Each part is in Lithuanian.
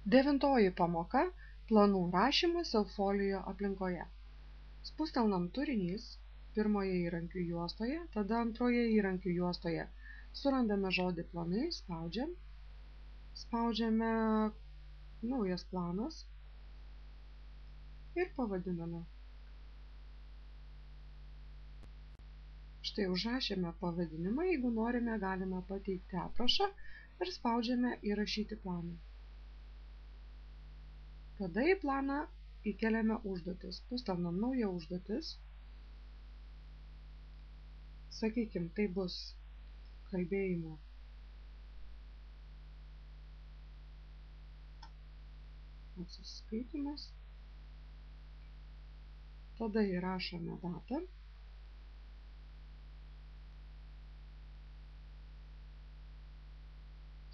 9 pamoka – planų rašymas Elfolio aplinkoje. Spustelnam turinys pirmoje įrankių juostoje, tada antroje įrankių juostoje surandame žodį planai, spaudžiame naujas planas ir pavadiname. Štai užrašėme pavadinimą, jeigu norime, galime pateikti aprašą ir spaudžiame įrašyti planą. Tada į planą įkeliame užduotis. Spustelnam naują užduotis. Sakykim, tai bus kalbėjimo atsiskaitymas. Tada įrašome datą.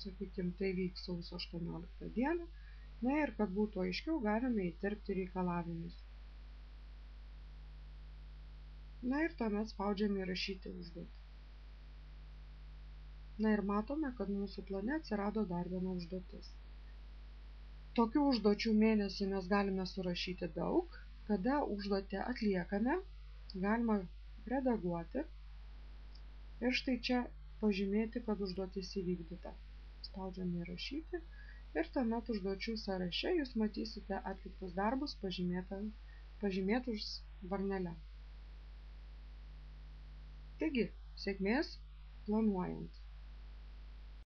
Sakykim, tai vyks sausio 18 dieną. Na ir kad būtų aiškiau, galime įterpti reikalavimus. Na ir tuomet spaudžiame įrašyti užduotį. Na ir matome, kad mūsų plane atsirado dar viena užduotis. Tokių užduočių mėnesiui mes galime surašyti daug. Kada užduotį atliekame, galima redaguoti. Ir štai čia pažymėti, kad užduotis įvykdyta. Spaudžiame įrašyti. Ir tuomet užduočių sąraše jūs matysite atliktus darbus pažymėtus varnele. Taigi, sėkmės planuojant.